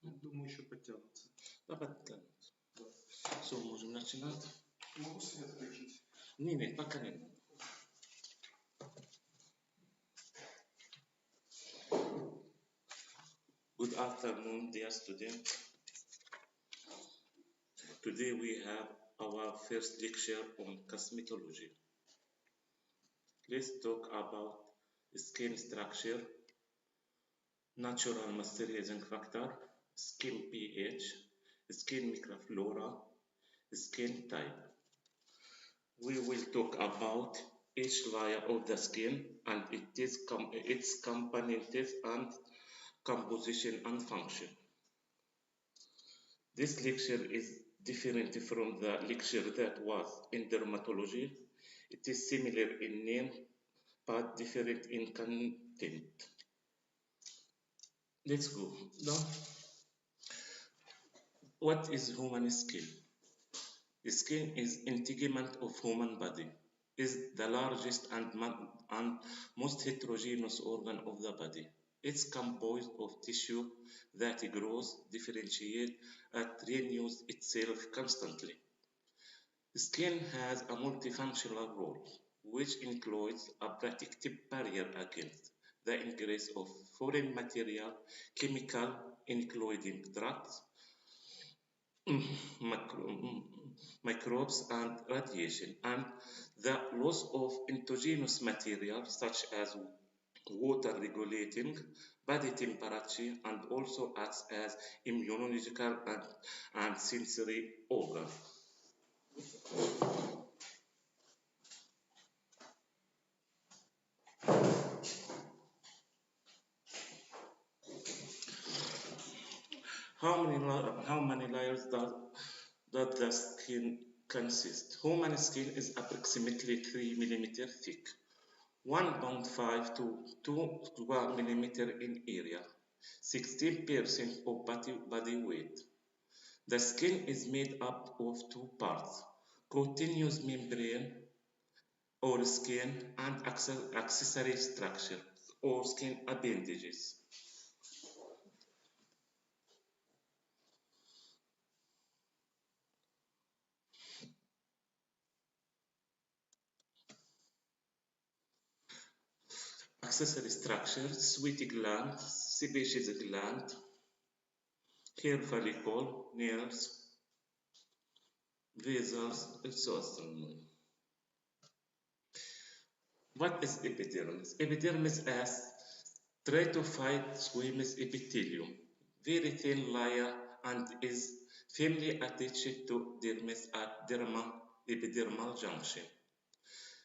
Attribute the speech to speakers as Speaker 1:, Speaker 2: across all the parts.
Speaker 1: Думаю, еще подтянутся.
Speaker 2: Да, подтянутся. Все, можем начинать.
Speaker 1: Могу свет включить?
Speaker 2: Не, пока не надо. Good afternoon, dear students. Today we have our first lecture on cosmetology. Let's talk about skin structure, natural moisturizing factor, skin pH, skin microflora, skin type. We will talk about each layer of the skin and its components and composition and function. This lecture is different from the lecture that was in dermatology. It is similar in name but different in content. Let's go. Now, what is human skin? The skin is integument of human body. Is the largest and most heterogeneous organ of the body. It's composed of tissue that grows, differentiates, and renews itself constantly. The skin has a multifunctional role, which includes a protective barrier against the ingress of foreign material, chemical, including drugs, microbes and radiation, and the loss of endogenous material such as water regulating body temperature and also acts as immunological and sensory organ. How many layers does the skin consist? Human skin is approximately 3 mm thick, 1.5 to 2 mm in area, 16% of body weight. The skin is made up of two parts, cutaneous membrane or skin and accessory structure or skin appendages. Accessory structures, sweaty gland, sebaceous gland, hair follicle, nails, vessels, and so on. What is epidermis? Epidermis is stratified squamous epithelium, very thin layer and is firmly attached to dermis at derma-epidermal junction.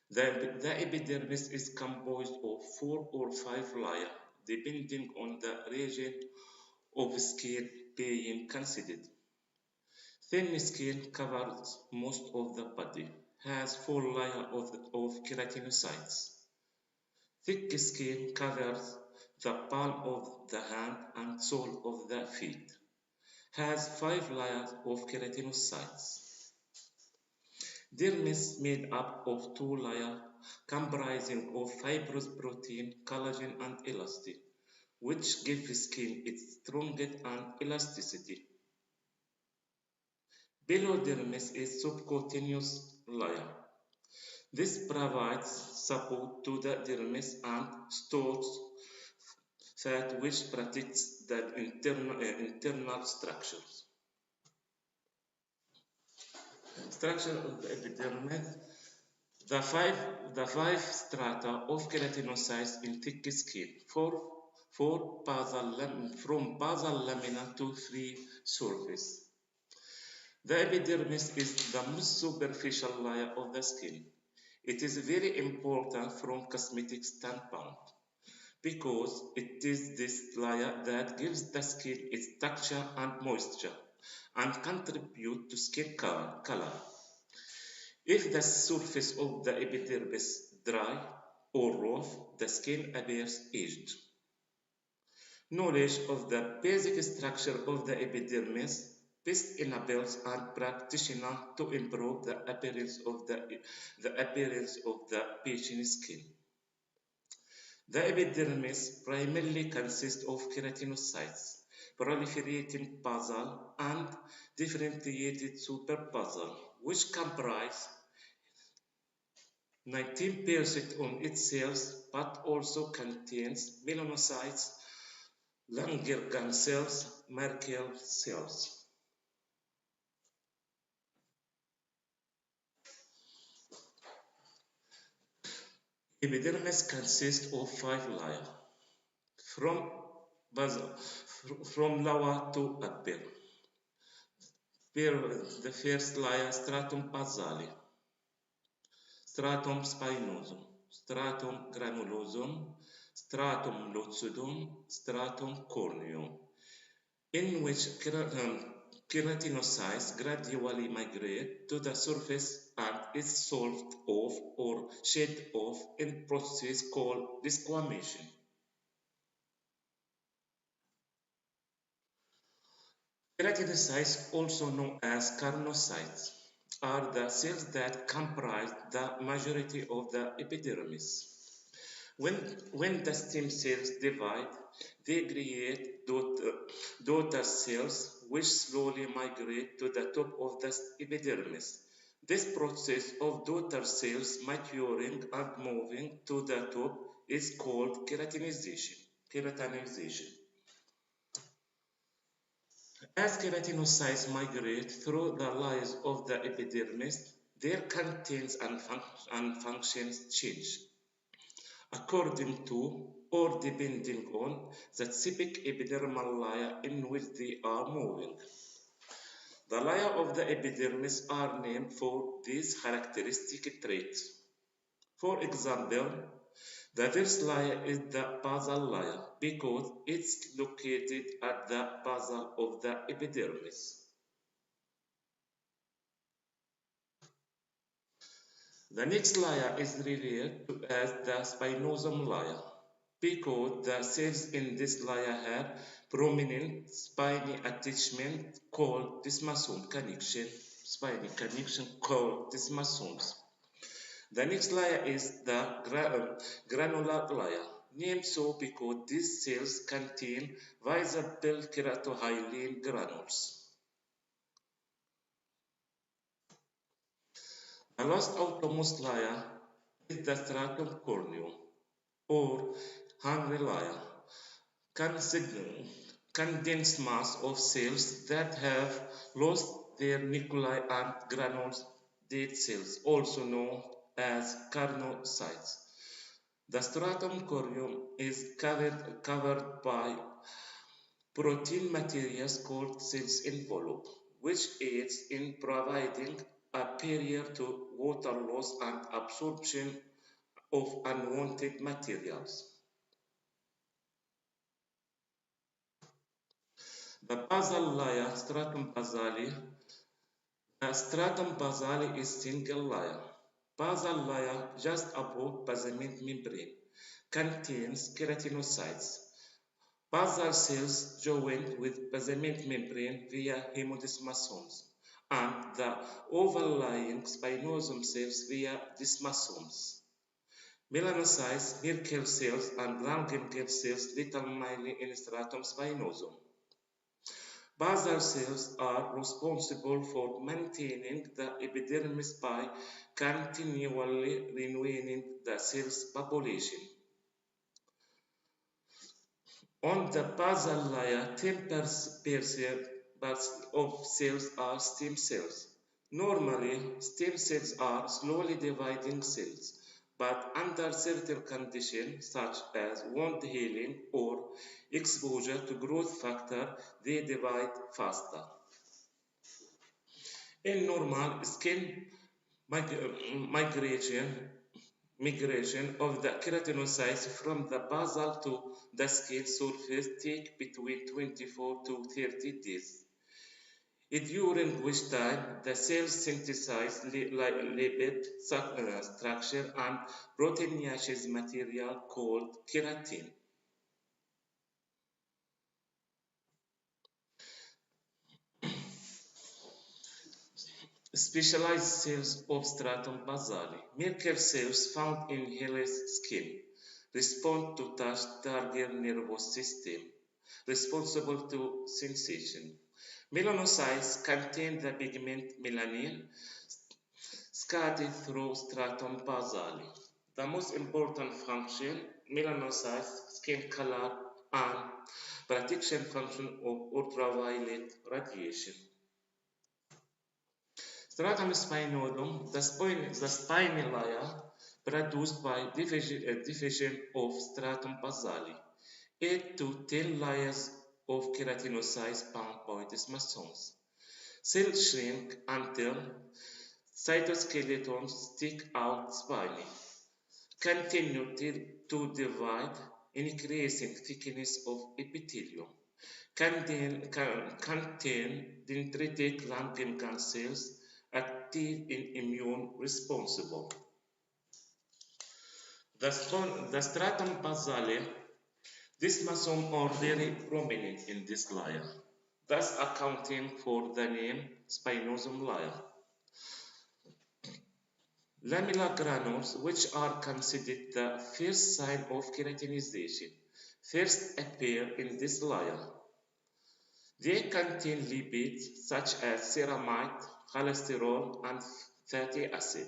Speaker 2: The epidermis is composed of 4 or 5 layers, depending on the region of skin being considered. Thin skin covers most of the body, has 4 layers of keratinocytes. Thick skin covers the palm of the hand and sole of the feet, has 5 layers of keratinocytes. Dermis made up of 2 layers comprising of fibrous protein, collagen and elastin, which give skin its strength and elasticity. Below dermis is subcutaneous layer. This provides support to the dermis and stores fat which protects the internal structures. Structure of the epidermis. The five strata of keratinocytes in thick skin from basal lamina to free surface. The epidermis is the most superficial layer of the skin. It is very important from cosmetic standpoint because it is this layer that gives the skin its texture and moisture and contribute to skin color. If the surface of the epidermis dry or rough, the skin appears aged. Knowledge of the basic structure of the epidermis best enables and practitioners to improve the appearance of the patient's skin. The epidermis primarily consists of keratinocytes, proliferating basal, and differentiated superbasal, which comprise 19% on its cells but also contains melanocytes, Langerhans cells, Merkel cells. Epidermis consists of 5 layers, from basal, from lower to upper. The first layer, stratum basale, stratum spinosum, stratum granulosum, stratum lucidum, stratum corneum, in which keratinocytes gradually migrate to the surface and is solved off or shed off in process called desquamation. Keratinocytes, also known as carnocytes, are the cells that comprise the majority of the epidermis. When the stem cells divide, they create daughter cells which slowly migrate to the top of the epidermis. This process of daughter cells maturing and moving to the top is called keratinization. As keratinocytes migrate through the layers of the epidermis, their contents and functions change according to or depending on the specific epidermal layer in which they are moving. The layers of the epidermis are named for these characteristic traits. For example, the first layer is the basal layer because it's located at the basal of the epidermis. The next layer is referred to as the spinosum layer because the cells in this layer have prominent spiny attachment called desmosome connection, spiny connection called desmosomes. The next layer is the granular layer, named so because these cells contain visible keratohyaline granules. The last outermost layer is the stratum corneum, or hungry layer, condensed mass of cells that have lost their nuclei and granules, dead cells, also known as carnocytes. The stratum corneum is covered by protein materials called cell envelope, which aids in providing a barrier to water loss and absorption of unwanted materials. The basal layer, stratum basale. The stratum basale is single layer. Basal layer just above basement membrane contains keratinocytes. Basal cells join with basement membrane via hemodesmosomes, and the overlying spinosum cells via desmosomes. Melanocytes, Merkel cells, and Langerhans cells determine in stratum spinosum. Basal cells are responsible for maintaining the epidermis by continually renewing the cell's population. On the basal layer, 10% of cells are stem cells. Normally, stem cells are slowly dividing cells, but under certain conditions such as wound healing or exposure to growth factor, they divide faster. In normal skin migration of the keratinocytes from the basal to the skin surface take between 24 to 30 days, during which time the cells synthesize lipid structure and proteinaceous material called keratin. Specialized cells of stratum basale. Merkel cells found in hairless skin respond to touch target nervous system responsible to sensation. Melanocytes contain the pigment melanin scattered through stratum basale. The most important function, melanocytes, skin color, and protection function of ultraviolet radiation. Stratum spinosum, the spiny layer produced by division of stratum basale. 8 to 10 layers of keratinocytes bound by desmosomes. Cells shrink until cytoskeletons stick out spiny. Continue to divide, increasing thickness of epithelium. Contain dendritic Langerhans cells, active and immune responsible. The stratum basale desmosome are very prominent in this layer, thus accounting for the name spinosum layer. Lamellar granules, which are considered the first sign of keratinization, first appear in this layer. They contain lipids such as ceramide, cholesterol, and fatty acid,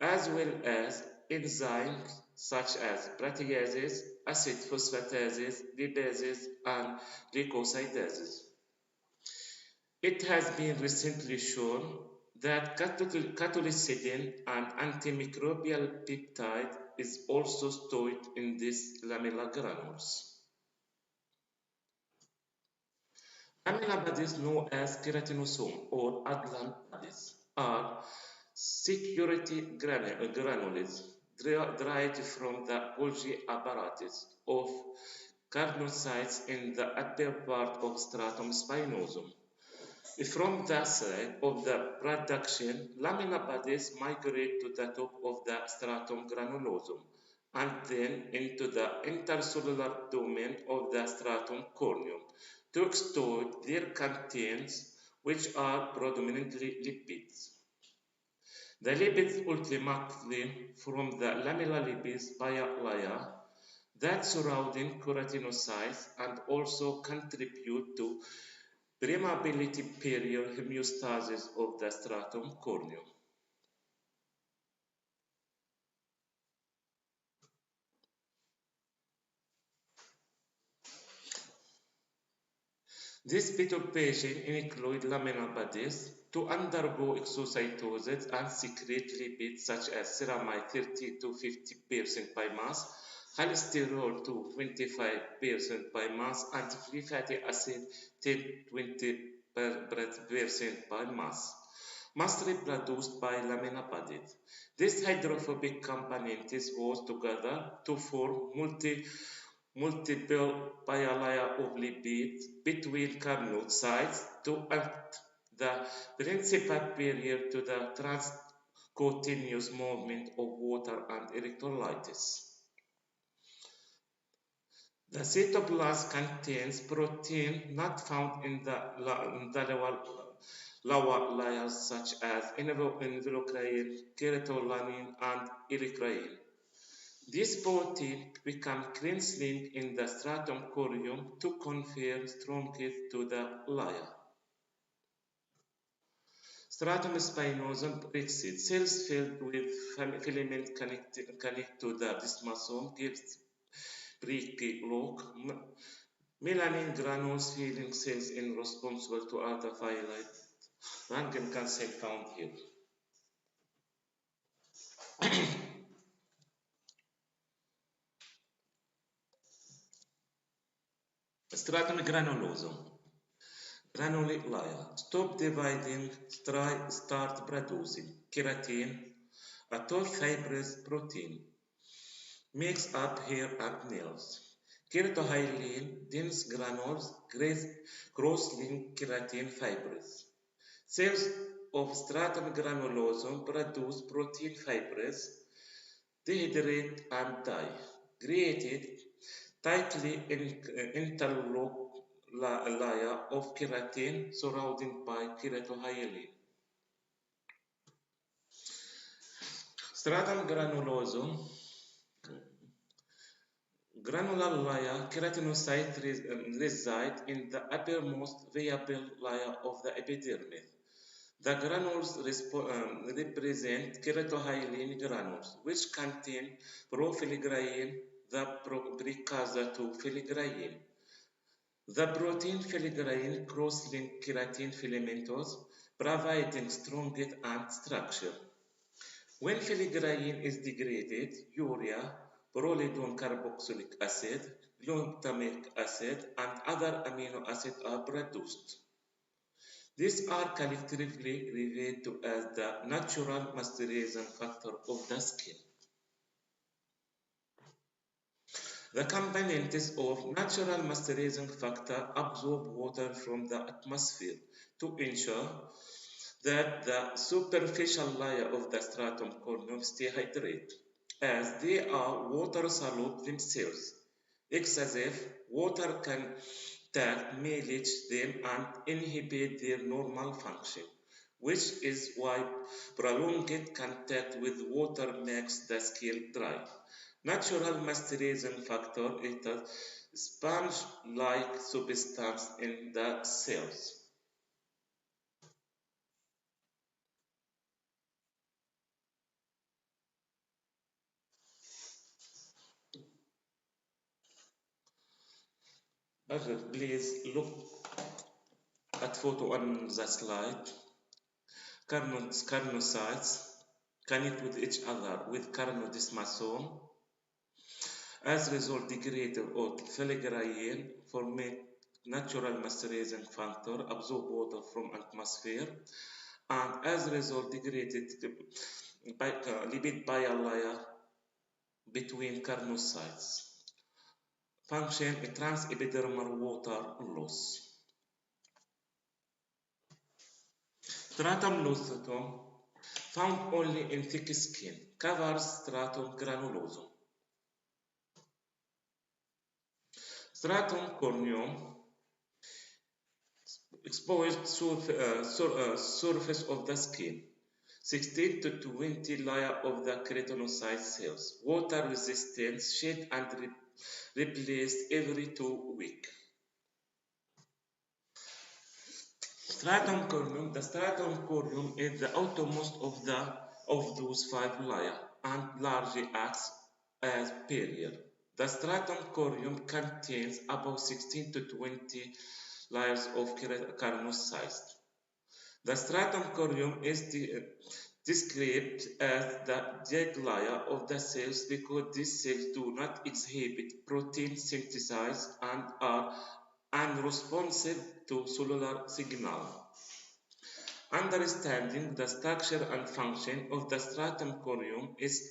Speaker 2: as well as enzymes such as proteases, acid phosphatases, lipases, and glycosidases. It has been recently shown that cathelicidin, an antimicrobial peptide, is also stored in these lamellar granules. Lamellar bodies known as keratinosome or Adlan bodies are security granules derived from the Golgi apparatus of carnocytes in the upper part of stratum spinosum. From the side of the production, lamellar bodies migrate to the top of the stratum granulosum and then into the intercellular domain of the stratum corneum to extrude their contents, which are predominantly lipids. The lipids ultimately form the lamellar lipids bilayer that surrounding keratinocytes and also contribute to permeability period homeostasis of the stratum corneum. This perturbation includes lamellar bodies to undergo exocytosis and secrete lipids such as ceramide 30 to 50% by mass, cholesterol to 25% by mass, and free fatty acid 10-20% by mass. Must reproduced by lamellar bodies. These hydrophobic components hold together to form multiple bilayer of lipids between carnocytes to act the principal barrier to the transcutaneous movement of water and electrolytes. The cytoplasm contains protein not found in the lower layers such as involucrine, keratolanine, and erythrin. This protein becomes crystalline in the stratum corneum to confer strength to the layer. Stratum spinosum exit cells filled with filaments connect to the desmosome gives bricky look. Melanin granules filling cells in responsible to ultraviolet Langerhans cell found here. Stratum granulosum. Granule layer. Stop dividing, start producing keratin, a tall fibrous protein. Makes up hair and nails. Keratohyalin, dense granules, cross-linked keratin fibers. Cells of stratum granulosum produce protein fibers, dehydrate and die, created tightly interlocked layer of keratin surrounded by keratohyalin. Stratum granulosum granular layer keratinocytes reside in the uppermost viable layer of the epidermis. The granules represent keratohyalin granules, which contain profiligrain, the precursor to filigrain. The protein filigrain cross-link keratin filamentous, providing strong and structure. When filigrain is degraded, urea, proline carboxylic acid, glutamic acid, and other amino acids are produced. These are collectively referred to as the natural maturation factor of the skin. The components of natural maturation factor absorb water from the atmosphere to ensure that the superficial layer of the stratum corneum stay hydrated, as they are water-soluble themselves. Excessive water contact may leach them and inhibit their normal function, which is why prolonged contact with water makes the skin dry. Natural maturation factor is a sponge-like substance in the cells. Please look at photo on the slide. Carnocytes connect with each other with carnodesmosome. As a result, degrade or filigrain formate natural maturation factor, absorb water from atmosphere, and as a result, degraded lipid bilayer between carnocytes. Function transepidermal water loss. Stratum lucidum, found only in thick skin, covers stratum granulosum. Stratum corneum, exposed surface of the skin, 16 to 20 layer of the keratinocyte cells, water resistance, shed and replaced every 2 weeks. Stratum corneum, the stratum corneum is the outermost of those 5 layers and largely acts as barrier. The stratum corneum contains about 16 to 20 layers of carnocytes. The stratum corneum is described as the dead layer of the cells because these cells do not exhibit protein synthesis and are unresponsive to cellular signal. Understanding the structure and function of the stratum corneum is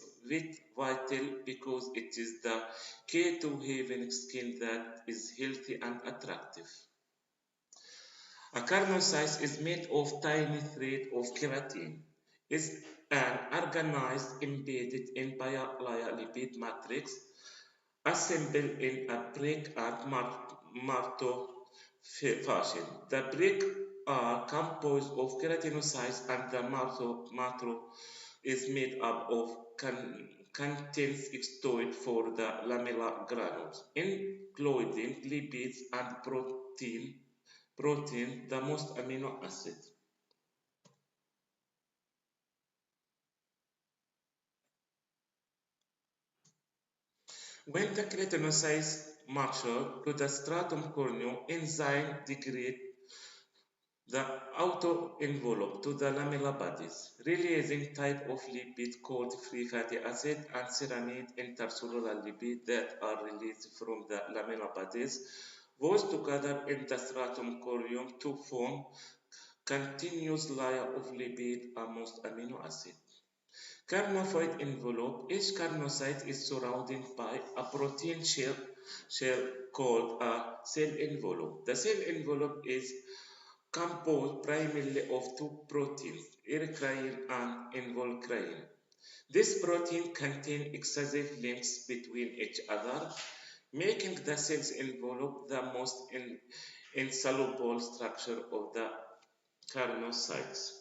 Speaker 2: vital because it is the key to having skin that is healthy and attractive. A carnocyte is made of tiny thread of keratin. It's an organized embedded in bilayer lipid matrix assembled in a brick and mortar fashion. The brick are composed of keratinocytes and the mortar is made up of contains extoid for the lamellar granules, including lipids and protein, the most amino acid. When the keratinocytes mature to the stratum corneum, enzyme degrade the outer envelope to the lamellar bodies, releasing type of lipid called free fatty acid and ceramide intercellular lipid that are released from the lamellar bodies, those together in the stratum corneum to form continuous layer of lipid and most amino acid. Carnophoid envelope. Each carnocyte is surrounded by a protein shell called a cell envelope. The cell envelope is composed primarily of 2 proteins, ericrine and involucrine. This protein contains excessive links between each other, making the cell's envelope the most insoluble structure of the carnocytes.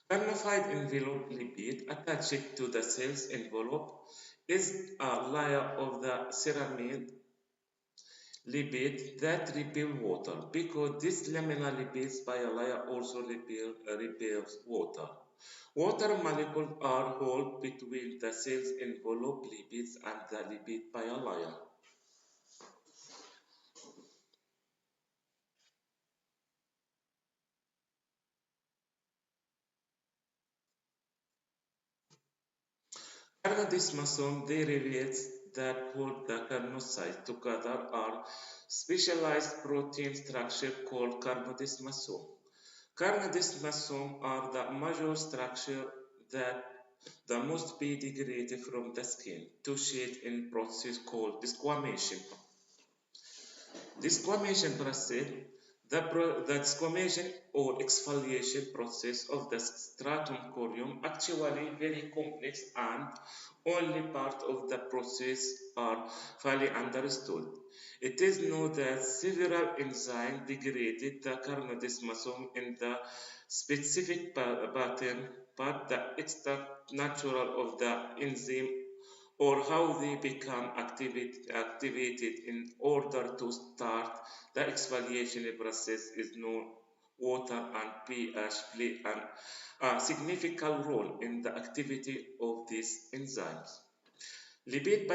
Speaker 2: Carnophoid envelope lipid attached to the cell's envelope is a layer of the ceramide lipid that repel water because this laminar lipids bilayer also repels water. Water molecules are held between the cells envelope lipids and the lipid bilayer. Carnodesmosome derivatives that hold the carnocyte together are specialized protein structure called carnodesmosome. Carnodesmosome are the major structure that the most be degraded from the skin to shed in process called desquamation. Desquamation process, the desquamation or exfoliation process of the stratum corneum actually very complex and only part of the process are fully understood. It is known that several enzymes degraded the carnodesmosome in the specific pattern, but the extract natural of the enzyme or how they become activated in order to start the exfoliation process is known. Water and pH play a significant role in the activity of these enzymes. Lipid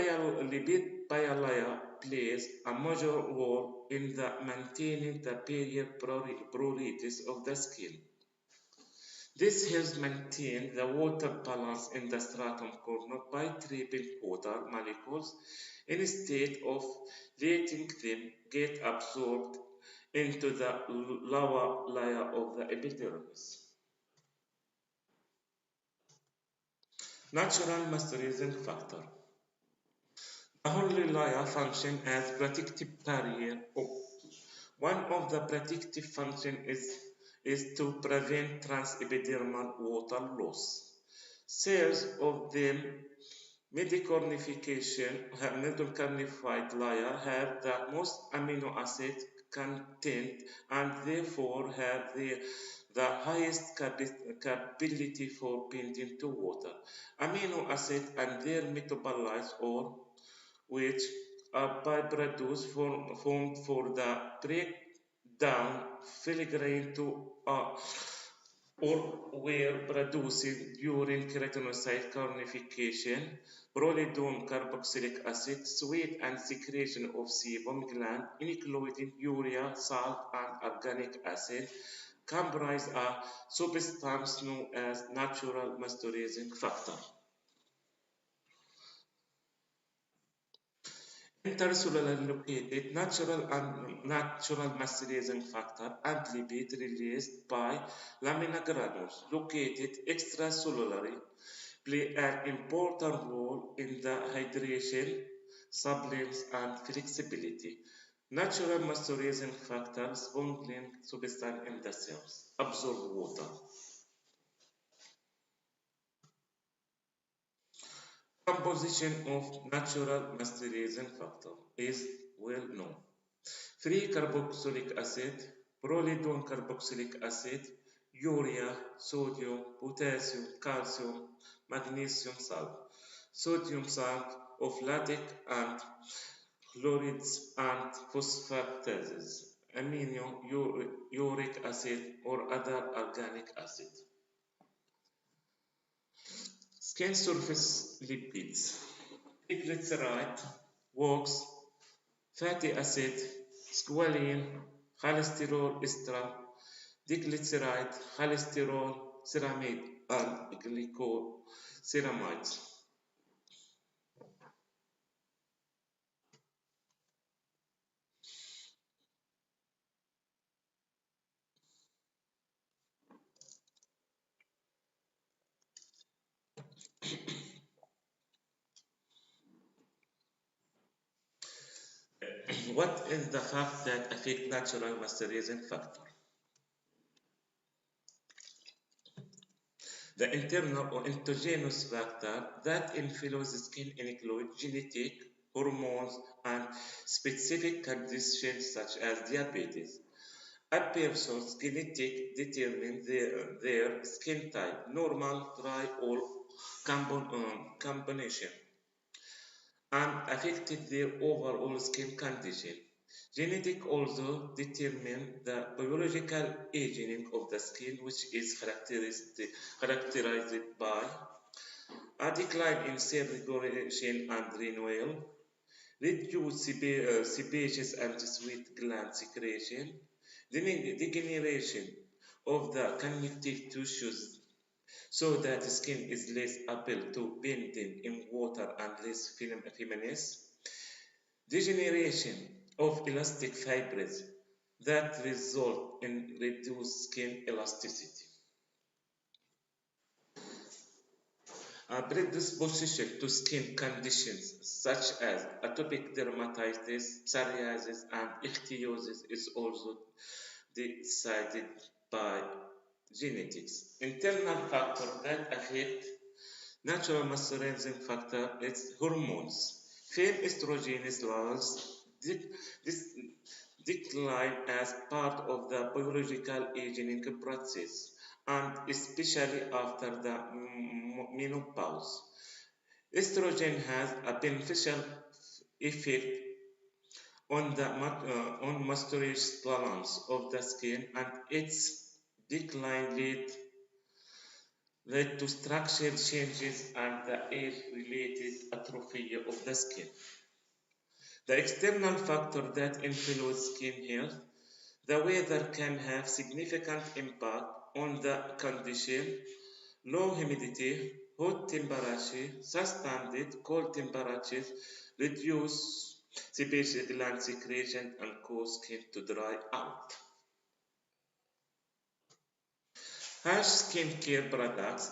Speaker 2: bilayer plays a major role in the maintaining the barrier properties of the skin. This helps maintain the water balance in the stratum corneum by trapping water molecules instead of letting them get absorbed into the lower layer of the epidermis. Natural moisturizing factor. The holy layer function as protective barrier. One of the protective functions is to prevent transepidermal water loss. Cells of the medullary-carnified layer have the most amino acid content and therefore have the highest capability for binding to water. Amino acids and their metabolites or which are byproducts formed for the breakdown filigrane to or were produced during keratinocyte carnification, prolidone carboxylic acid, sweat and secretion of sebum gland, including urea, salt, and organic acid, comprise a substance known as natural moisturizing factor. Intercellular located natural moisturizing factor and lipid released by lamina granules located extracellularly play an important role in the hydration, supplements, and flexibility. Natural moisturizing factors bonding substance in the cells absorb water. Composition of natural moisturizing factor is well known. Free carboxylic acid, prolidone carboxylic acid, urea, sodium, potassium, calcium, magnesium salt, sodium salt of lactic and chlorides and phosphatases, amino, uric acid, or other organic acid. Skin surface lipids, triglyceride, wax, fatty acid, squalene, cholesterol ester, diglyceride, cholesterol, ceramide, and glycoceramides. What is the fact that affect natural moisturizing factor? The internal or endogenous factor that influence the skin include genetic, hormones, and specific conditions such as diabetes. A person's genetic determines their skin type, normal, dry, or combination. and affected their overall skin condition. Genetics also determine the biological aging of the skin, which is characterized by a decline in cell regulation and renewal, reduced sebaceous and sweat gland secretion, degeneration of the connective tissues so that the skin is less able to bend in water and less feminist, degeneration of elastic fibers that result in reduced skin elasticity. A predisposition to skin conditions such as atopic dermatitis, psoriasis, and ichthyosis is also decided by genetics. Internal factors that affect natural masculinizing factor is hormones. Female estrogen levels decline as part of the biological aging process and especially after the menopause. Estrogen has a beneficial effect on the moisture balance of the skin, and its decline led to structural changes and the age-related atrophy of the skin. The external factors that influence skin health, the weather can have significant impact on the condition. Low humidity, hot temperature, sustained cold temperatures reduce sebaceous gland secretion and cause skin to dry out. Harsh skincare products,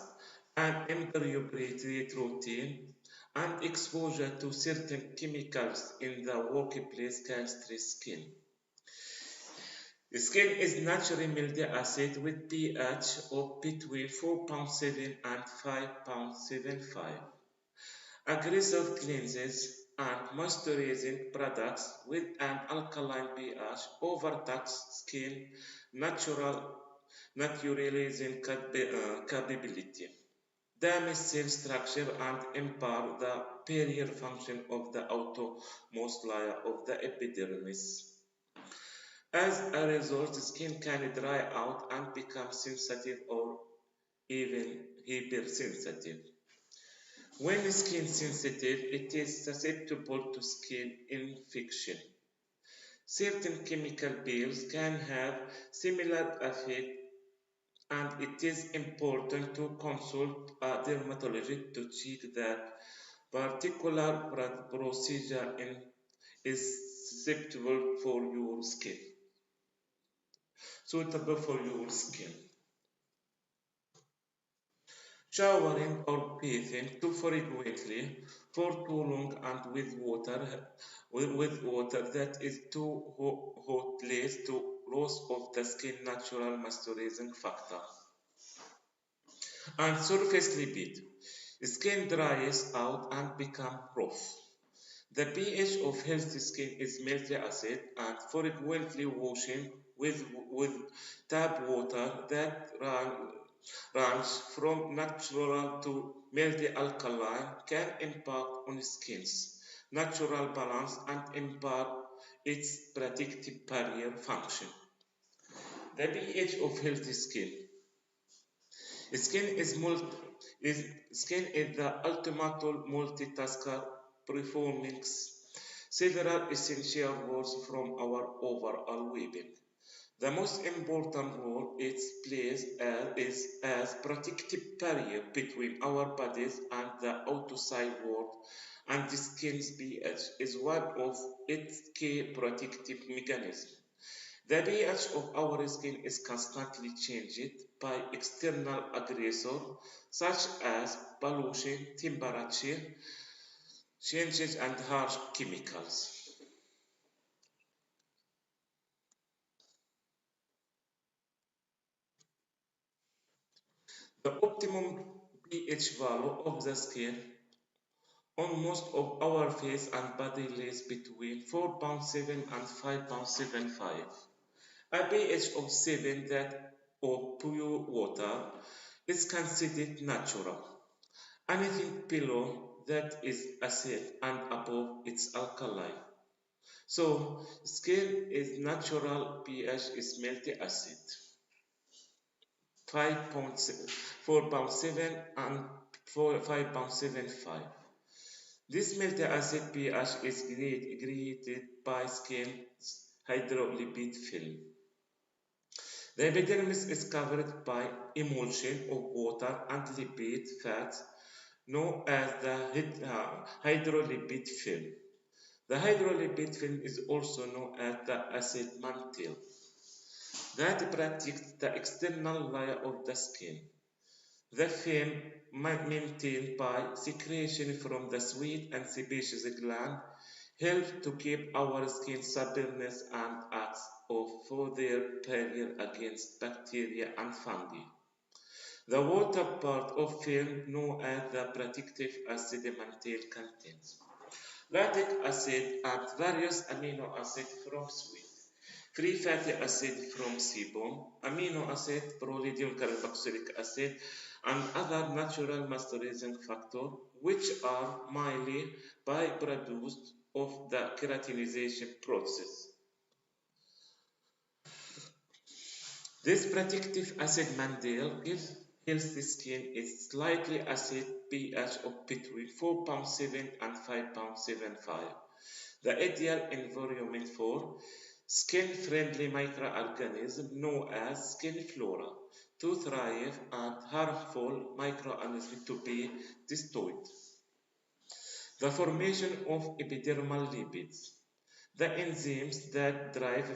Speaker 2: an inappropriate routine, and exposure to certain chemicals in the workplace can stress skin. The skin is naturally milky acid with pH of between 4.7 and 5.75. Aggressive cleanses and moisturizing products with an alkaline pH overtax skin naturalizing capability, damage cell structure, and impair the barrier function of the outermost layer of the epidermis. As a result, skin can dry out and become sensitive or even hypersensitive. When skin sensitive, it is susceptible to skin infection. Certain chemical peels can have similar effect, and it is important to consult a dermatologist to check that particular procedure is suitable for your skin. Showering or bathing too frequently for too long and with water that is too hot leads to loss of the skin natural moisturizing factor and surface lipid. Skin dries out and become rough. The pH of healthy skin is milky acid, and frequently washing with tap water that runs from natural to milky alkaline can impact on skin's natural balance and impair its protective barrier function. The pH of healthy skin. Skin is, skin is the ultimate multitasker performing several essential roles from our overall well-being. The most important role it plays is as protective barrier between our bodies and the outside world, and the skin's pH is one of its key protective mechanisms. The pH of our skin is constantly changed by external aggressors such as pollution, temperature changes, and harsh chemicals. The optimum pH value of the skin on most of our face and body lies between 4.7 and 5.75. A pH of 7 that of pure water is considered natural. Anything below that is acid and above it's alkaline. So skin is natural pH is multi-acid 5.7 and 5.75. This multi-acid pH is created by skin's hydrolipid film. The epidermis is covered by emulsion of water and lipid fats known as the hydrolipid film. The hydrolipid film is also known as the acid mantle that protects the external layer of the skin. The film maintained by secretion from the sweat and sebaceous gland helps to keep our skin suppleness and acts of further barrier against bacteria and fungi. The water part of film known as the protective acid mantle contains lactic acid and various amino acids from sweet, free fatty acid from sebum, amino acid, prolydium carboxylic acid, and other natural maturation factors, which are mainly byproducts of the keratinization process. This protective acid mantle gives healthy skin its slightly acid pH of between 4.7 and 5.75. The ideal environment for skin-friendly microorganisms known as skin flora to thrive and harmful microorganisms to be destroyed. The formation of epidermal lipids, the enzymes that drive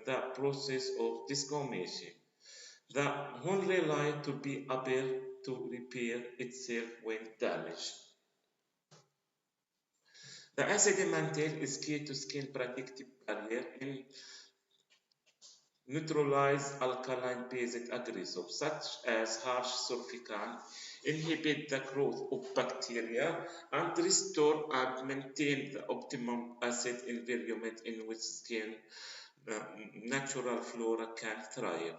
Speaker 2: the process of desquamation, the only layer to be able to repair itself when damaged. The acid mantle is key to skin protective barrier in neutralize alkaline-based aggressors such as harsh surfactant, inhibit the growth of bacteria, and restore and maintain the optimum acid environment in which skin uh, natural flora can thrive.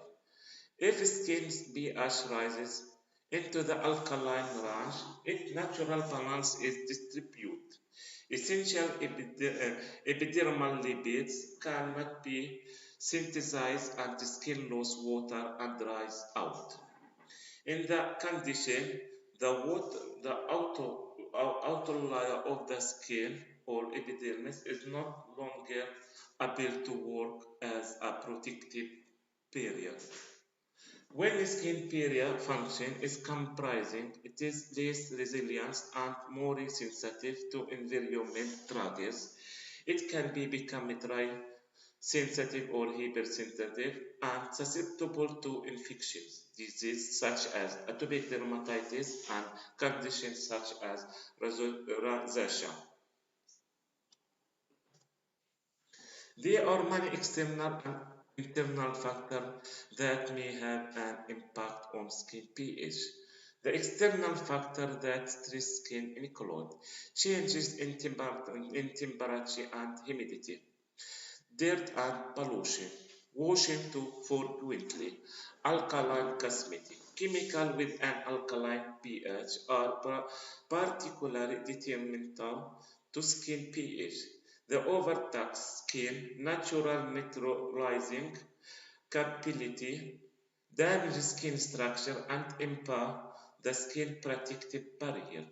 Speaker 2: If skin's pH rises into the alkaline range, its natural balance is distributed. Essential epidermal lipids cannot be synthesized and skin loses water and dries out. In that condition, the outer layer of the skin or epidermis is no longer able to work as a protective barrier. When skin barrier function is comprising, it is less resilient and more sensitive to environment triggers. It can become dry, sensitive or hypersensitive and susceptible to infections, diseases such as atopic dermatitis and conditions such as rosacea. There are many external and internal factors that may have an impact on skin pH. The external factors that stress skin include changes in temperature and humidity, dirt and pollution, washing too frequently, alkaline cosmetic, chemical with an alkaline pH are particularly detrimental to skin pH. The overtaxed skin, natural neutralizing capability, damage skin structure and impair the skin protective barrier.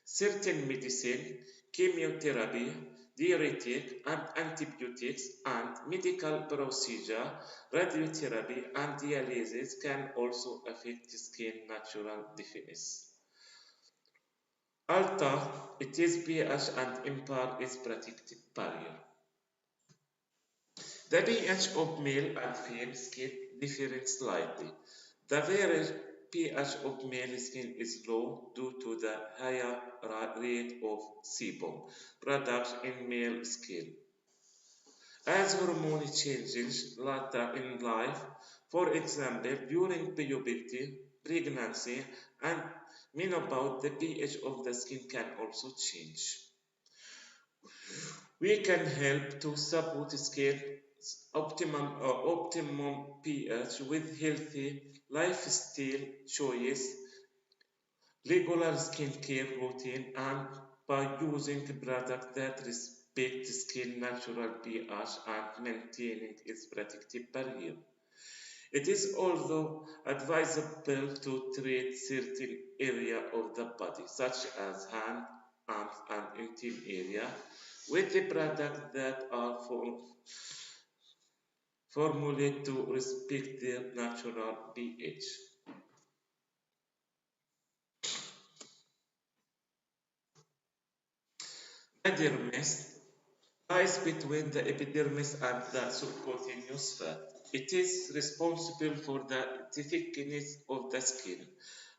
Speaker 2: Certain medicine, chemotherapy, diuretic and antibiotics and medical procedure, radiotherapy and dialysis can also affect skin natural defense. Alter its pH and impair its protective barrier. The pH of male and female skin differ slightly. The average pH of male skin is low due to the higher rate of sebum production in male skin. As hormone changes later in life, for example during puberty, pregnancy, and menopause, the pH of the skin can also change. We can help to support skin optimum pH with healthy lifestyle choice regular skincare routine, and by using products that respect skin natural pH and maintaining its protective barrier. It is also advisable to treat certain area of the body, such as hand, arms, and intim area, with the products that are formulated to respect their natural pH. Epidermis lies between the epidermis and the subcutaneous fat. It is responsible for the thickness of the skin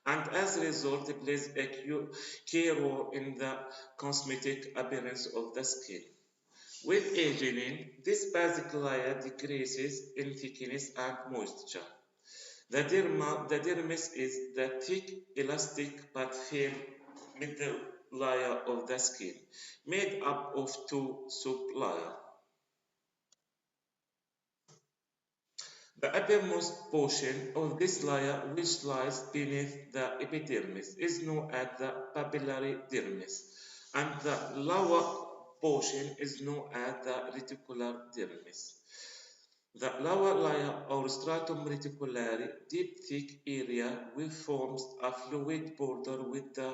Speaker 2: and as a result plays a key role in the cosmetic appearance of the skin. With aging, this basic layer decreases in thickness and moisture. The dermis is the thick, elastic but firm middle layer of the skin, made up of two sub-layers. The uppermost portion of this layer, which lies beneath the epidermis, is known as the papillary dermis, and the lower portion is known as the reticular dermis. The lower layer or stratum reticulare, deep thick area which forms a fluid border with the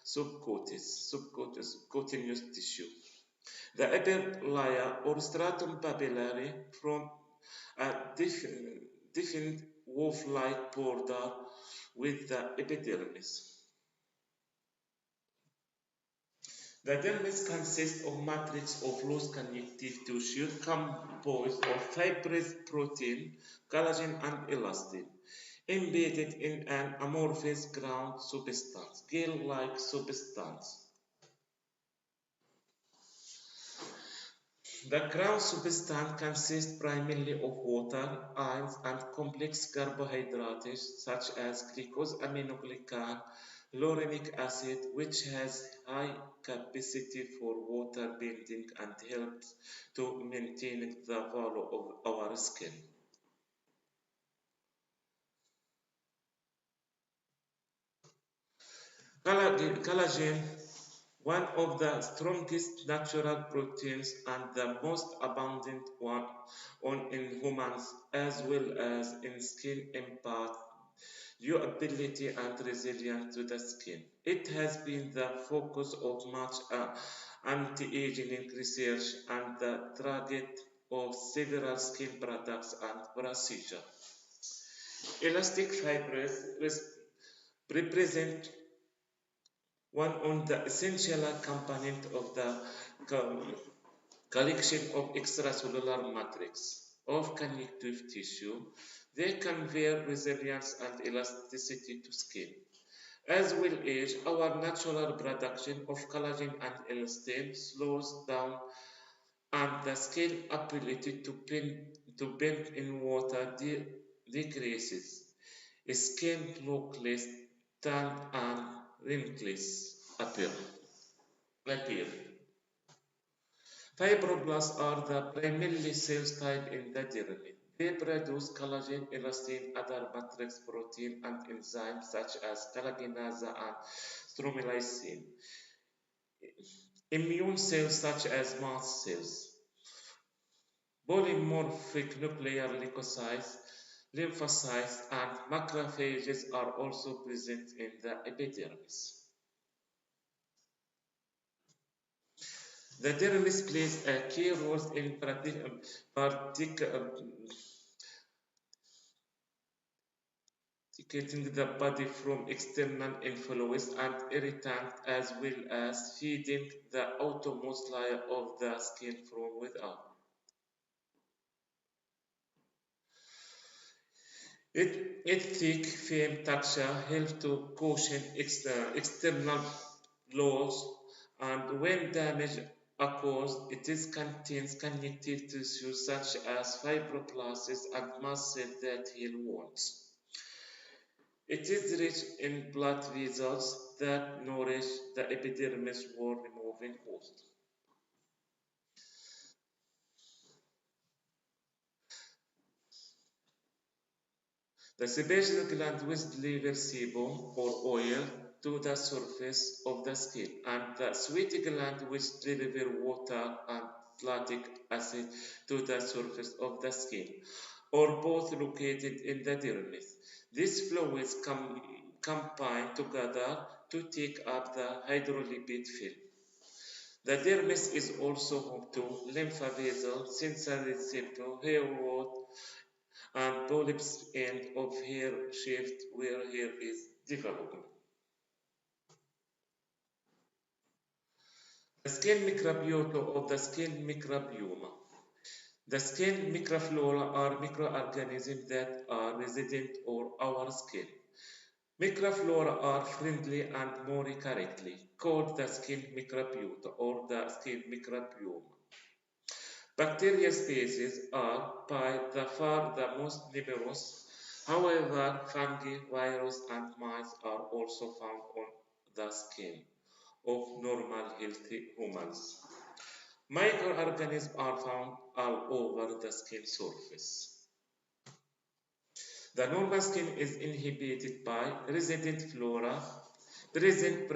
Speaker 2: subcutaneous tissue. The upper layer or stratum papillary from a defined wolf-like border with the epidermis. The dermis consists of matrix of loose connective tissue composed of fibrous protein, collagen, and elastin, embedded in an amorphous ground substance, gel-like substance. The ground substance consists primarily of water, ions, and complex carbohydrates such as glucose, aminoglycan, laurenic acid, which has high capacity for water binding and helps to maintain the value of our skin. Collagen, one of the strongest natural proteins and the most abundant one in humans as well as in skin, imparts durability and resilience to the skin. It has been the focus of much anti-aging research and the target of several skin products and procedures. Elastic fibers represent one of the essential components of the collection of extracellular matrix of connective tissue. They convey resilience and elasticity to skin. As we age, our natural production of collagen and elastin slows down and the skin ability to bend in water decreases. Skin look less tanned and wrinkles appear. Fibroblasts are the primary cell type in the dermis. They produce collagen, elastin, other matrix protein, and enzymes such as collagenase and stromatolin. Immune cells such as mast cells. Polymorphic nuclear leukocytes, lymphocytes, and macrophages are also present in the epidermis. The dermis plays a key role in protecting the body from external influence and irritants as well as feeding the outermost layer of the skin from without. Its thick, firm texture helps to cushion external blows, and when damage occurs, it contains connective tissue such as fibroblasts and mast cells that heal wounds. It is rich in blood vessels that nourish the epidermis while removing host. The sebaceous gland which delivers sebum or oil to the surface of the skin, and the sweat gland which deliver water and lactic acid to the surface of the skin, or both located in the dermis. These fluids combine together to take up the hydrolipid film. The dermis is also home to lymph vessels, sensory receptor, hair growth, and polyps end of hair shaft where hair is developing. The skin microbiota of the skin microbiome. The skin microflora are microorganisms that are resident on our skin. Microflora are friendly and more correctly called the skin microbiota or the skin microbiome. Bacteria species are by far the most numerous. However, fungi, viruses, and mites are also found on the skin of normal healthy humans. Microorganisms are found all over the skin surface. The normal skin is inhabited by resident flora present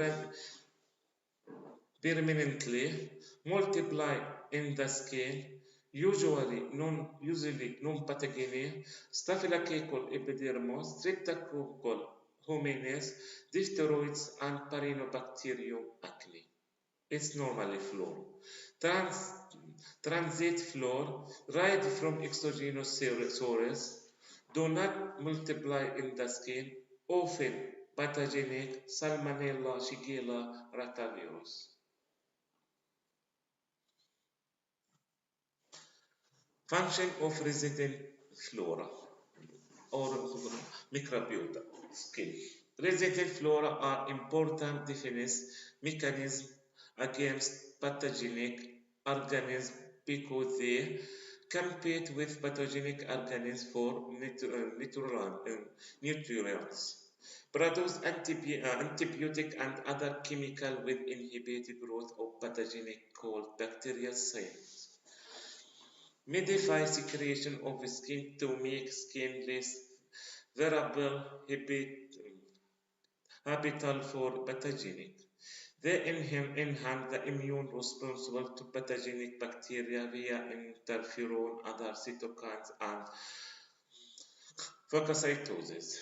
Speaker 2: permanently, multiply in the skin, usually non-pathogenic, Staphylococcus epidermis, Streptococcus hominis, diphtheroids, and Parinobacterium acne. It's normally floor. Transit floor, right from exogenous sources, do not multiply in the skin, often pathogenic Salmonella, Shigella, rotavirus. Function of resident flora or microbiota skin. Resident flora are important defense mechanism against pathogenic organisms because they compete with pathogenic organisms for nutrients, produce antibiotic and other chemical with inhibit growth of pathogenic called bacterial cells. Modify secretion of skin to make skin less variable habitat for pathogenic. They enhance the immune responsible to pathogenic bacteria via interferon, other cytokines, and phagocytosis.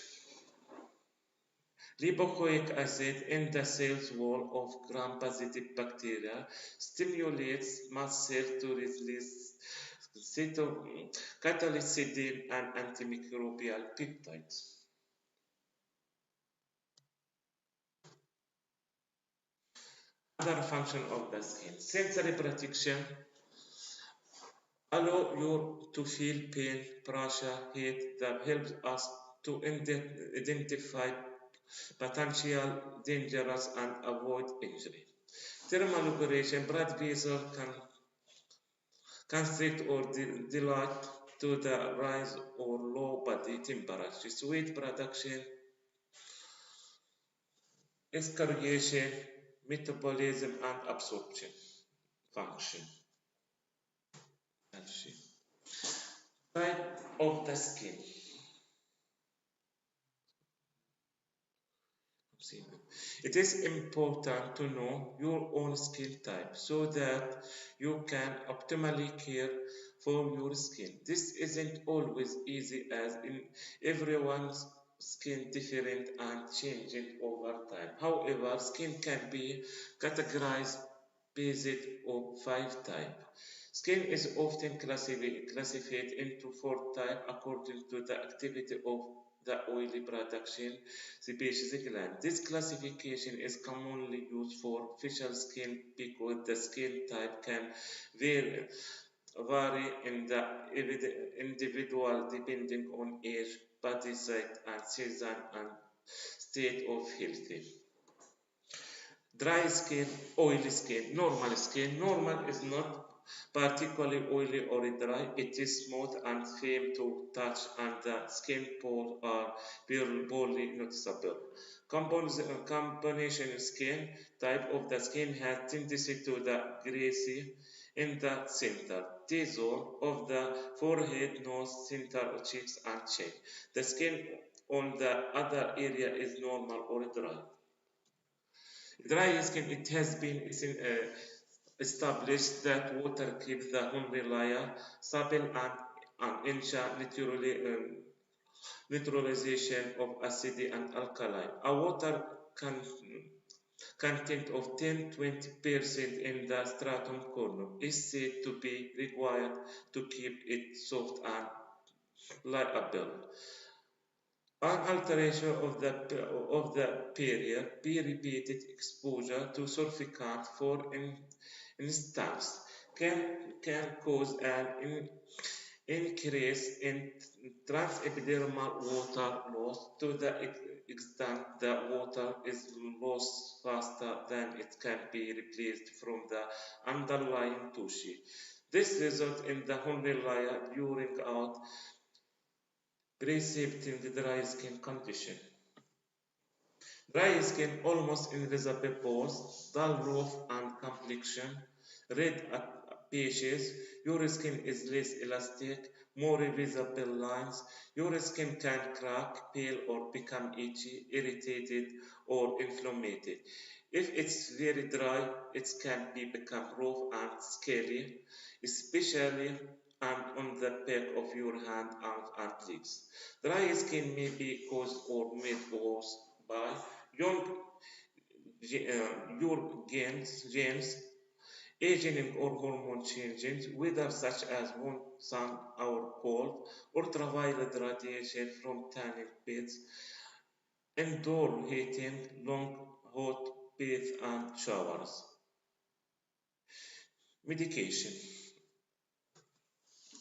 Speaker 2: Lipoic acid in the cell's wall of gram-positive bacteria stimulates mast cells to release catalycidin and antimicrobial peptides. Other function of the skin. Sensory protection allow you to feel pain, pressure, heat that helps us to identify potential dangers and avoid injury. Thermal regulation, blood vessel can constrict or dilate to the rise or low body temperature. Sweat production, excretion, metabolism, and absorption function. Type of the skin. It is important to know your own skin type so that you can optimally care for your skin. This isn't always easy as in everyone's skin different and changing over time. However, skin can be categorized based on 5 types. Skin is often classified into 4 types according to the activity of the oily production species gland. This classification is commonly used for facial skin because the skin type can vary in the individual depending on age, body size, and season and state of health. Dry skin, oily skin, normal skin. Normal is not particularly oily or dry. It is smooth and firm to touch, and the skin pores are barely noticeable. Combination skin type of the skin has tendency to the greasy in the center, T-zone of the forehead, nose, center of cheeks, and chin. The skin on the other area is normal or dry. Dry skin, it has been established that water keeps the hungry layer supple and ensure neutralization of acid and alkali. A water content of 10–20% in the stratum corneum is said to be required to keep it soft and pliable. An alteration of the period, be repeated exposure to surfactant, for instance, can cause an increase in transepidermal water loss to the extent that water is lost faster than it can be replaced from the underlying tissue. This results in the horny layer during out, precipitating the dry skin condition. Dry skin, almost invisible pores, dull roof and complexion, red patches. Your skin is less elastic, more visible lines. Your skin can crack, peel, or become itchy, irritated, or inflamed. If it's very dry, it can become rough and scaly, especially and on the back of your hand, arms, and legs. Dry skin may be caused or made worse by young your genes, aging or hormone changes, whether such as sun or cold, ultraviolet radiation from tanning beds, indoor heating, long hot baths and showers. Medication.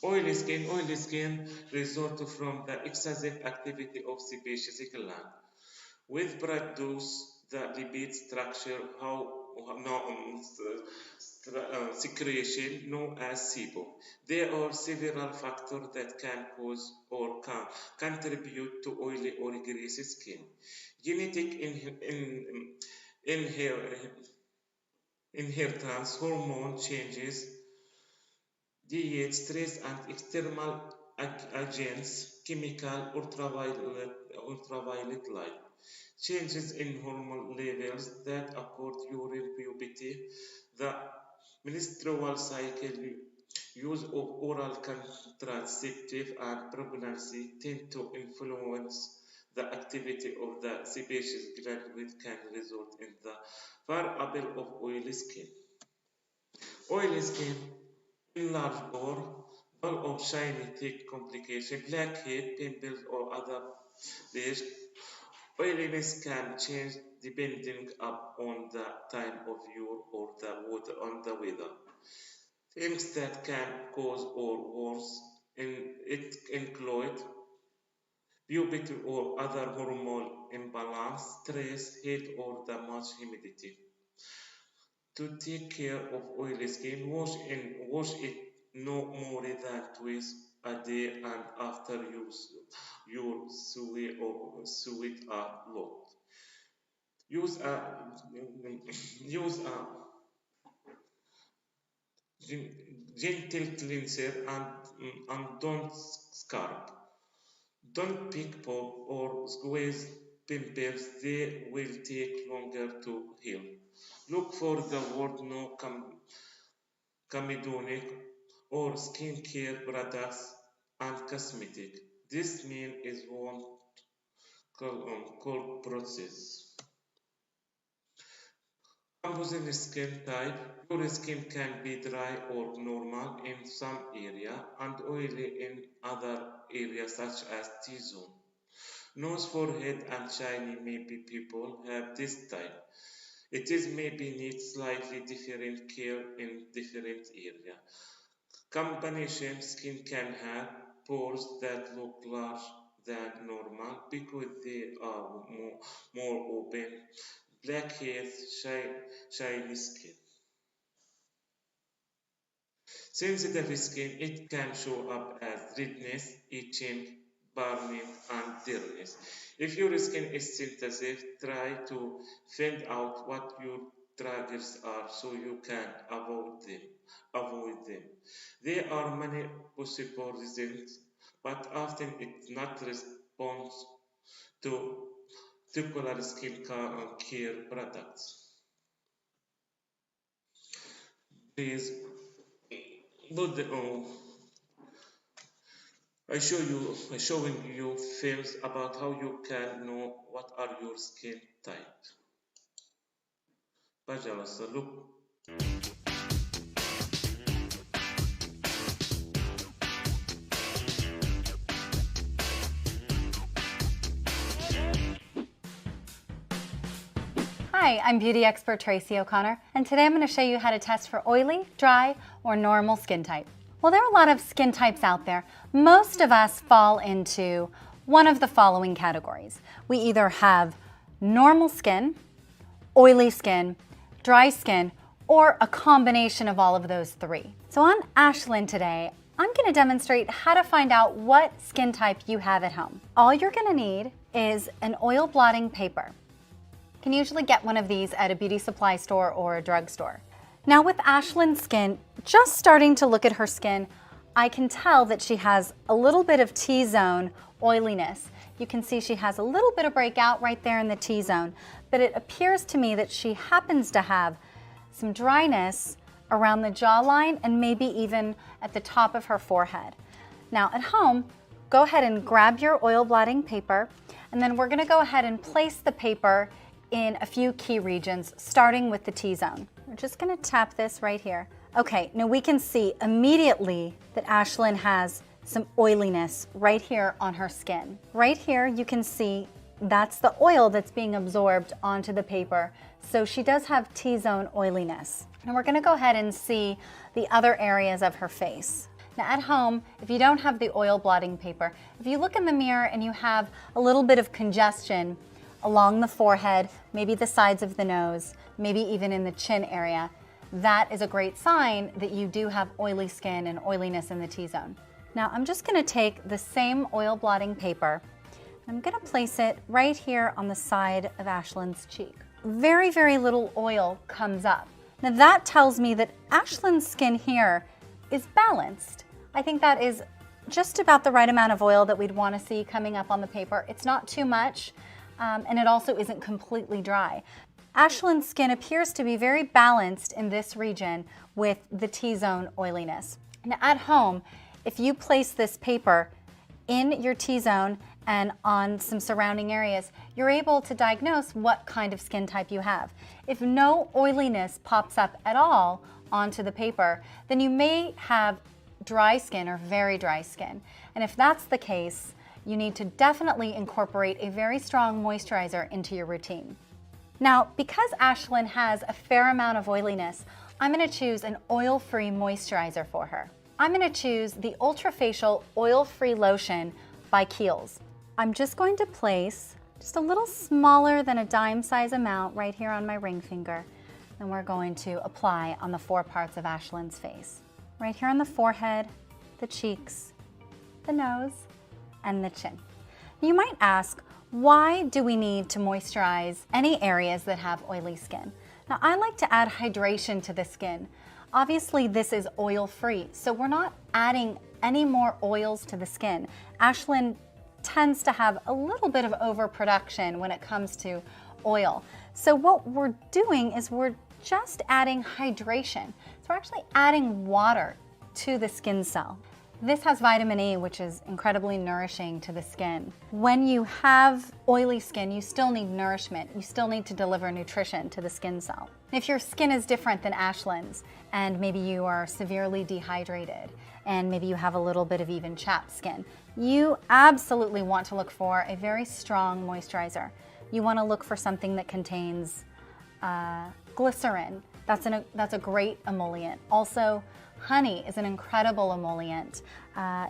Speaker 2: Oily skin result from the excessive activity of sebaceous gland, which produce the lipid structure secretion known as SIBO. There are several factors that can cause or can contribute to oily or greasy skin. Genetic inher- inheritance, hormone changes, diet, stress, and external agents, chemical, ultraviolet light. Changes in hormone levels that occur during puberty, the menstrual cycle, use of oral contraceptive, and pregnancy tend to influence the activity of the sebaceous gland, which can result in the variable of oily skin. Oily skin, enlarged pore, dull or shiny thick complication, blackhead, pimples, or other blemishes. Oiliness can change depending upon the time of year or the water on the weather. Things that can cause or worse it include puberty or other hormonal imbalance, stress, heat, or the much humidity. To take care of oily skin, wash it no more than twice a day, and after you sweat a lot. Use a gentle cleanser and don't scrub. Don't pick pop or squeeze pimples, they will take longer to heal. Look for the word no comedonic or skincare products and cosmetic. This mean is one cold process. Composite skin type. Your skin can be dry or normal in some area and oily in other areas such as T-zone. Nose, forehead, and shiny maybe people have this type. It is maybe needs slightly different care in different area. Combination skin can have pores that look large than normal because they are more open, blackheads, shiny skin. Sensitive skin, it can show up as redness, itching, burning, and dryness. If your skin is sensitive, try to find out what your triggers are so you can avoid them. Avoid them. There are many possible reasons, but often it's not response to particular care products. Please put the I showing you films about how you can know what are your skin type. Pajama, look.
Speaker 3: Hi, I'm beauty expert Tracy O'Connor, and today I'm going to show you how to test for oily, dry, or normal skin type. Well, there are a lot of skin types out there. Most of us fall into one of the following categories. We either have normal skin, oily skin, dry skin, or a combination of all of those three. So on Ashlyn today, I'm going to demonstrate how to find out what skin type you have at home. All you're going to need is an oil blotting paper. You can usually get one of these at a beauty supply store or a drugstore. Now with Ashlyn's skin, just starting to look at her skin, I can tell that she has a little bit of T-zone oiliness. You can see she has a little bit of breakout right there in the T-zone, but it appears to me that she happens to have some dryness around the jawline and maybe even at the top of her forehead. Now at home, go ahead and grab your oil blotting paper, and then we're gonna go ahead and place the paper in a few key regions, starting with the T-zone. We're just gonna tap this right here. Okay, now we can see immediately that Ashlyn has some oiliness right here on her skin. Right here, you can see that's the oil that's being absorbed onto the paper. So she does have T-zone oiliness. And we're gonna go ahead and see the other areas of her face. Now at home, if you don't have the oil blotting paper, if you look in the mirror and you have a little bit of congestion along the forehead, maybe the sides of the nose, maybe even in the chin area, that is a great sign that you do have oily skin and oiliness in the T-zone. Now I'm just gonna take the same oil blotting paper, I'm gonna place it right here on the side of Ashlyn's cheek. Very, very little oil comes up. Now that tells me that Ashlyn's skin here is balanced. I think that is just about the right amount of oil that we'd wanna see coming up on the paper. It's not too much, and it also isn't completely dry. Ashlyn's skin appears to be very balanced in this region with the T-zone oiliness. Now at home, if you place this paper in your T-zone and on some surrounding areas, you're able to diagnose what kind of skin type you have. If no oiliness pops up at all onto the paper, then you may have dry skin or very dry skin. And if that's the case, you need to definitely incorporate a very strong moisturizer into your routine. Now, because Ashlyn has a fair amount of oiliness, I'm gonna choose an oil-free moisturizer for her. I'm gonna choose the Ultra Facial Oil-Free Lotion by Kiehl's. I'm just going to place just a little smaller than a dime size amount right here on my ring finger, and we're going to apply on the 4 parts of Ashlyn's face. Right here on the forehead, the cheeks, the nose, and the chin. You might ask, why do we need to moisturize any areas that have oily skin? Now, I like to add hydration to the skin. Obviously, this is oil-free, so we're not adding any more oils to the skin. Ashlyn tends to have a little bit of overproduction when it comes to oil. So what we're doing is we're just adding hydration. So we're actually adding water to the skin cell. This has vitamin E, which is incredibly nourishing to the skin. When you have oily skin, you still need nourishment. You still need to deliver nutrition to the skin cell. If your skin is different than Ashlyn's, and maybe you are severely dehydrated, and maybe you have a little bit of even chapped skin, you absolutely want to look for a very strong moisturizer. You want to look for something that contains glycerin. That's a great emollient. Also, honey is an incredible emollient.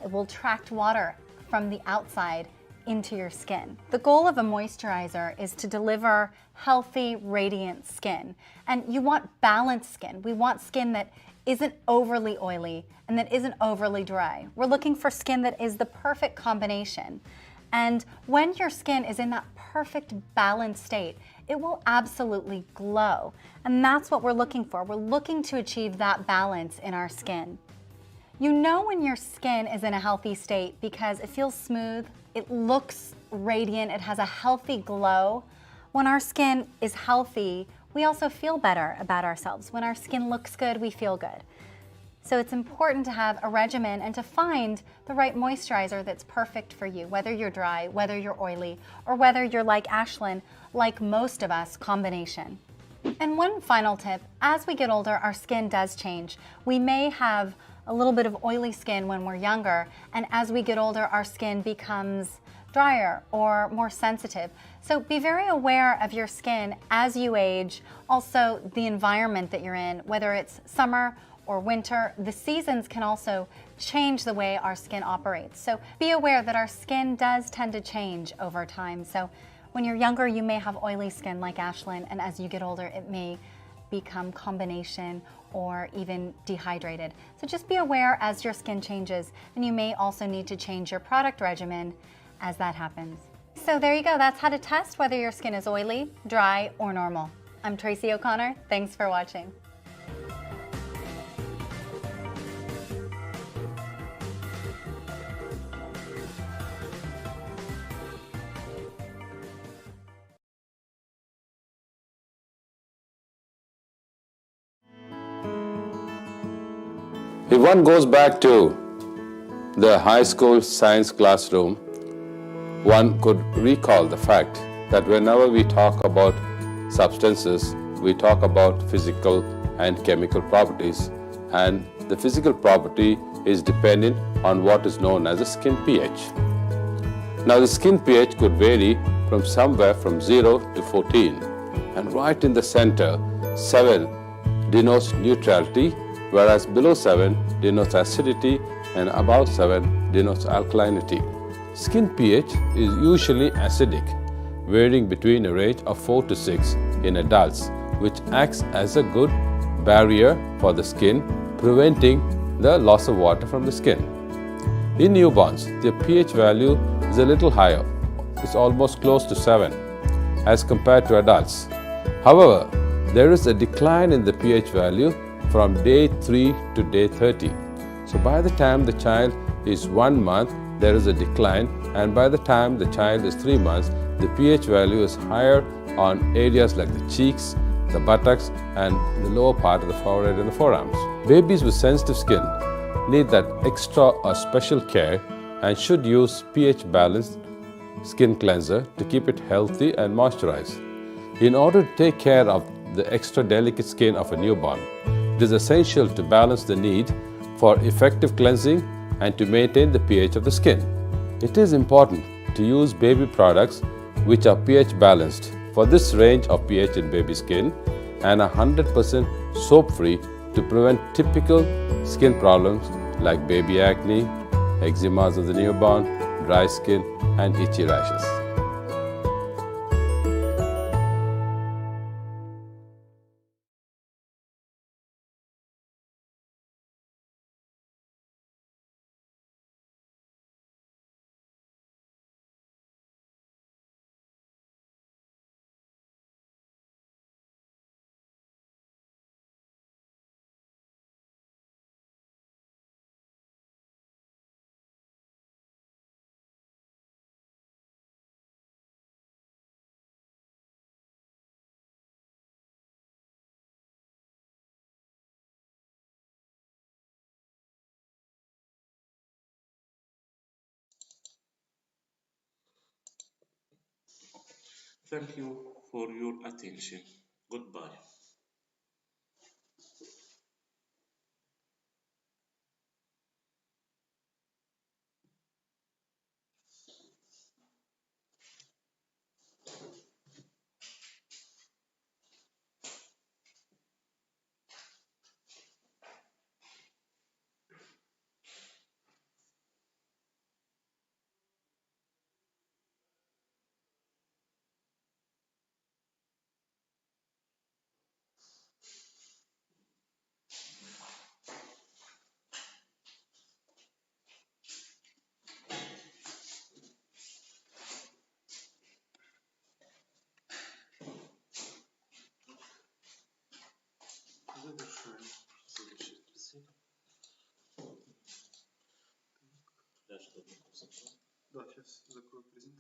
Speaker 3: It will attract water from the outside into your skin. The goal of a moisturizer is to deliver healthy, radiant skin. And you want balanced skin. We want skin that isn't overly oily and that isn't overly dry. We're looking for skin that is the perfect combination. And when your skin is in that perfect balanced state, it will absolutely glow. And that's what we're looking for. We're looking to achieve that balance in our skin. You know when your skin is in a healthy state because it feels smooth, it looks radiant, it has a healthy glow. When our skin is healthy, we also feel better about ourselves. When our skin looks good, we feel good. So it's important to have a regimen and to find the right moisturizer that's perfect for you, whether you're dry, whether you're oily, or whether you're like Ashlyn, like most of us, combination. And one final tip, as we get older, our skin does change. We may have a little bit of oily skin when we're younger, and as we get older, our skin becomes drier or more sensitive. So be very aware of your skin as you age, also the environment that you're in, whether it's summer or winter. The seasons can also change the way our skin operates. So be aware that our skin does tend to change over time. So when you're younger, you may have oily skin like Ashlyn, and as you get older, it may become combination or even dehydrated. So just be aware as your skin changes, and you may also need to change your product regimen as that happens. So there you go, that's how to test whether your skin is oily, dry, or normal. I'm Tracy O'Connor, thanks for watching.
Speaker 4: If one goes back to the high school science classroom, one could recall the fact that whenever we talk about substances, we talk about physical and chemical properties, and the physical property is dependent on what is known as the skin pH. Now the skin pH could vary from somewhere from 0 to 14, and right in the center, 7 denotes neutrality, whereas below 7 denotes acidity and above 7 denotes alkalinity. Skin pH is usually acidic, varying between a range of 4 to 6 in adults, which acts as a good barrier for the skin, preventing the loss of water from the skin. In newborns, the pH value is a little higher. It's almost close to 7 as compared to adults. However, there is a decline in the pH value from day 3 to day 30. So by the time the child is 1 month, there is a decline, and by the time the child is 3 months, the pH value is higher on areas like the cheeks, the buttocks, and the lower part of the forehead and the forearms. Babies with sensitive skin need that extra or special care and should use pH balanced skin cleanser to keep it healthy and moisturized. In order to take care of the extra delicate skin of a newborn, it is essential to balance the need for effective cleansing and to maintain the pH of the skin. It is important to use baby products which are pH balanced for this range of pH in baby skin and 100% soap-free to prevent typical skin problems like baby acne, eczemas of the newborn, dry skin, and itchy rashes.
Speaker 2: Thank you for your attention. Goodbye.
Speaker 1: Завершаем. Завершить. Да, сейчас закрою презентацию.